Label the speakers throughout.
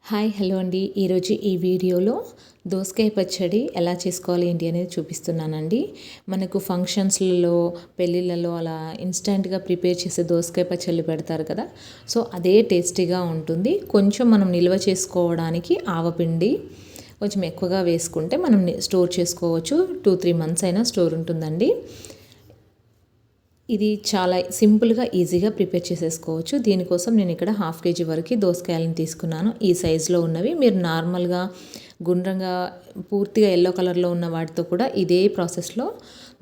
Speaker 1: Hi hello అండి. ఈరోజు ఈ వీడియోలో దోసకాయ పచ్చడి ఎలా చేసుకోవాలి ఏంటి అనేది చూపిస్తున్నానండి. మనకు ఫంక్షన్స్లలో పెళ్ళిళ్ళలో అలా ఇన్స్టెంట్గా ప్రిపేర్ చేసే దోసకాయ పచ్చళ్ళు పెడతారు కదా. సో అదే టేస్టీగా ఉంటుంది. కొంచెం మనం నిల్వ చేసుకోవడానికి ఆవపిండి కొంచెం ఎక్కువగా వేసుకుంటే మనం స్టోర్ చేసుకోవచ్చు. 2-3 మంత్స్ అయినా స్టోర్ ఉంటుందండి. ఇది చాలా సింపుల్గా ఈజీగా ప్రిపేర్ చేసేసుకోవచ్చు. దీనికోసం నేను ఇక్కడ 1/2 kg వరకు దోసకాయలను తీసుకున్నాను. ఈ సైజులో ఉన్నవి. మీరు నార్మల్గా గుండ్రంగా పూర్తిగా ఎల్లో కలర్లో ఉన్న వాటితో కూడా ఇదే ప్రాసెస్లో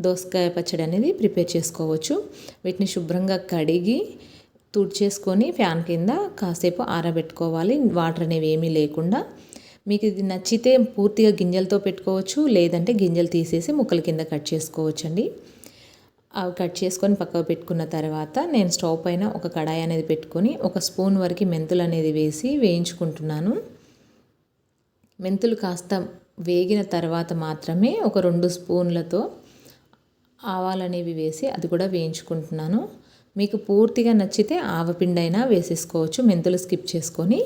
Speaker 1: దోసకాయ పచ్చడి అనేది ప్రిపేర్ చేసుకోవచ్చు. వీటిని శుభ్రంగా కడిగి తుడిచేసుకొని ఫ్యాన్ కింద కాసేపు ఆరబెట్టుకోవాలి, వాటర్ అనేవి ఏమీ లేకుండా. మీకు ఇది నచ్చితే పూర్తిగా గింజలతో పెట్టుకోవచ్చు, లేదంటే గింజలు తీసేసి ముక్కల కింద కట్ చేసుకోవచ్చండి. అవి కట్ చేసుకొని పక్కకు పెట్టుకున్న తర్వాత నేను స్టవ్ పైన ఒక కడాయి అనేది పెట్టుకొని 1 స్పూన్ వరకు మెంతులు అనేది వేసి వేయించుకుంటున్నాను. మెంతులు కాస్త వేగిన తర్వాత మాత్రమే ఒక 2 స్పూన్లతో ఆవాలు అనేవి వేసి అది కూడా వేయించుకుంటున్నాను. మీకు పూర్తిగా నచ్చితే ఆవపిండి అయినా వేసేసుకోవచ్చు, మెంతులు స్కిప్ చేసుకొని.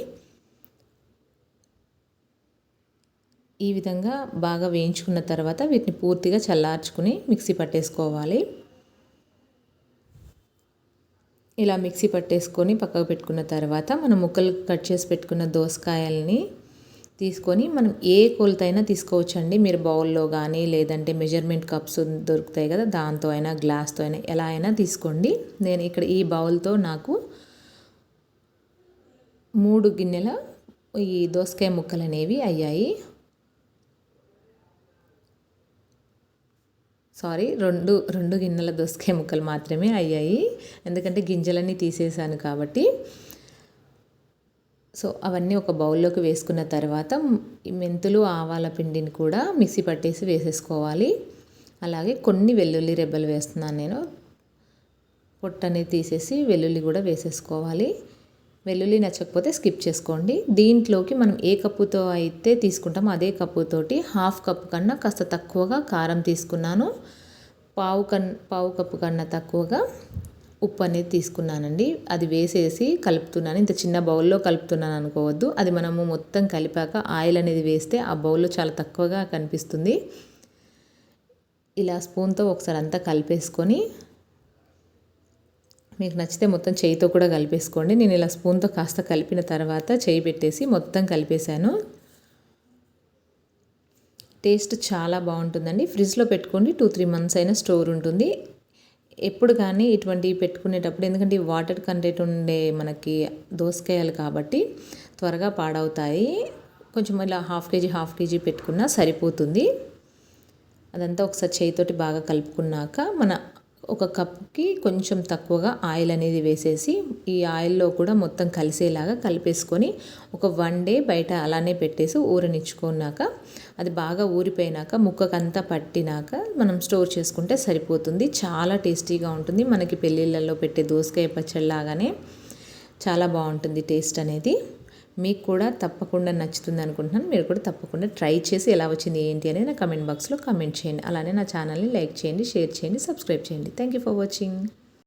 Speaker 1: ఈ విధంగా బాగా వేయించుకున్న తర్వాత వీటిని పూర్తిగా చల్లార్చుకుని మిక్సీ పట్టేసుకోవాలి. ఇలా మిక్సీ పట్టేసుకొని పక్కకు పెట్టుకున్న తర్వాత మనం ముక్కలు కట్ చేసి పెట్టుకున్న దోసకాయల్ని తీసుకొని మనం ఏ కొలతైనా తీసుకోవచ్చండి. మీరు బౌల్లో కానీ లేదంటే మెజర్మెంట్ కప్స్ దొరుకుతాయి కదా, దాంతో అయినా గ్లాస్తో అయినా ఎలా అయినా తీసుకోండి. నేను ఇక్కడ ఈ బౌల్తో నాకు 3 గిన్నెల ఈ దోసకాయ ముక్కలు అనేవి అయ్యాయి. రెండు గిన్నెల దోసకాయ ముక్కలు మాత్రమే అయ్యాయి, ఎందుకంటే గింజలన్నీ తీసేసాను కాబట్టి. సో అవన్నీ ఒక బౌల్లోకి వేసుకున్న తర్వాత ఈ మెంతులు ఆవాల పిండిని కూడా మిక్సీ పట్టేసి వేసేసుకోవాలి. అలాగే కొన్ని వెల్లుల్లి రెబ్బలు వేస్తున్నాను నేను. పొట్టు అనేది తీసేసి వెల్లుల్లి కూడా వేసేసుకోవాలి. వెల్లుల్లి నచ్చకపోతే స్కిప్ చేసుకోండి. దీంట్లోకి మనం ఏ కప్పుతో అయితే తీసుకుంటామో అదే కప్పుతోటి 1/2 కప్పు కన్నా కాస్త తక్కువగా కారం తీసుకున్నాను. పావు కప్పు కన్నా తక్కువగా ఉప్పు అనేది తీసుకున్నానండి. అది వేసేసి కలుపుతున్నాను. ఇంత చిన్న బౌల్లో కలుపుతున్నాను అనుకోవద్దు. అది మనము మొత్తం కలిపాక ఆయిల్ అనేది వేస్తే ఆ బౌల్లో చాలా తక్కువగా కనిపిస్తుంది. ఇలా స్పూన్తో ఒకసారి అంతా కలిపేసుకొని, మీకు నచ్చితే మొత్తం చేయితో కూడా కలిపేసుకోండి. నేను ఇలా స్పూన్తో కాస్త కలిపిన తర్వాత చేయి పెట్టేసి మొత్తం కలిపేశాను. టేస్ట్ చాలా బాగుంటుందండి. ఫ్రిడ్జ్లో పెట్టుకోండి, 2-3 మంత్స్ అయినా స్టోర్ ఉంటుంది. ఎప్పుడు కానీ ఇటువంటివి పెట్టుకునేటప్పుడు, ఎందుకంటే వాటర్ కంటెంట్ ఉండే మనకి దోసకాయలు కాబట్టి త్వరగా పాడవుతాయి. కొంచెం ఇలా 1/2 kg పెట్టుకున్నా సరిపోతుంది. అదంతా ఒకసారి చేయితోటి బాగా కలుపుకున్నాక మన 1 కప్కి కొంచెం తక్కువగా ఆయిల్ అనేది వేసేసి ఈ ఆయిల్లో కూడా మొత్తం కలిసేలాగా కలిపేసుకొని ఒక 1 డే బయట అలానే పెట్టేసి ఊరనిచ్చుకున్నాక అది బాగా ఊరిపోయినాక ముక్కకంతా పట్టినాక మనం స్టోర్ చేసుకుంటే సరిపోతుంది. చాలా టేస్టీగా ఉంటుంది. మనకి పెళ్ళిళ్ళల్లో పెట్టే దోసకాయ పచ్చడి లాగానే చాలా బాగుంటుంది టేస్ట్ అనేది. మీకు కూడా తప్పకుండా నచ్చుతుంది అనుకుంటున్నాను. మీరు కూడా తప్పకుండా ట్రై చేసి ఎలా వచ్చింది ఏంటి అనేది నా కమెంట్ బాక్స్లో కమెంట్ చేయండి. అలానే నా ఛానల్ని లైక్ చేయండి, షేర్ చేయండి, సబ్స్క్రైబ్ చేయండి. Thank you for watching.